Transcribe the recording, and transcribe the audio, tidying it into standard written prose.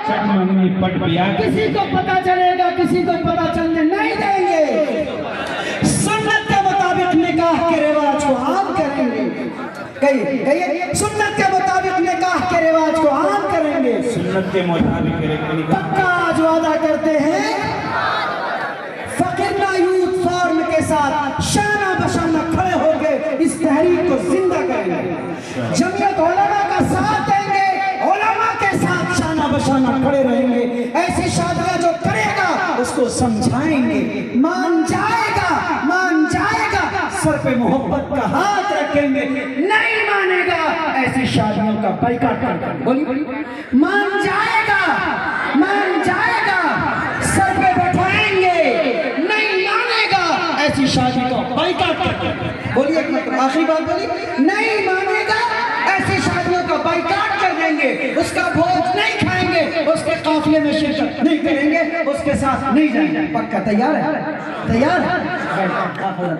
منگنی پٹ پیا کسی کو پتا چلے گا کسی کو پتا چلنے نہیں دیں گے. سنت کے مطابق نکاح کے رواج کو عام کریں گے. کہیے سنت کے مطابق نکاح کے رواج کو عام کریں گے. سنت کے مطابق پکا آج وعدہ کرتے ہیں فقرنا یوتھ فورم کے ساتھ شانہ بشانہ کھڑے ہو کے اس تحریک کو زندہ کریں گے. جمعیت علماء کا ساتھ دیں گے, علماء کے ساتھ شانہ بشانہ کھڑے رہیں گے. ایسی شادیاں جو کرے گا اس کو سمجھائیں گے, مان جائے گا سر پہ محبت کا ہاتھ رکھیں گے. نہیں مانے گا ایسی شادیوں کا بائیکاٹ کر بولی مان جائے گا سر پہ بٹھائیں گے. نہیں مانے گا ایسی شادی کا بائیکاٹ کر بولیے آخری بات بولی نہیں مانے گا ایسی شادیوں کا بائیکاٹ کر دیں گے. اس کا بھوج نہیں کھائیں گے, اس کے قافلے میں شرکت نہیں کریں گے, اس کے ساتھ نہیں جائیں گے. پکا تیار ہے؟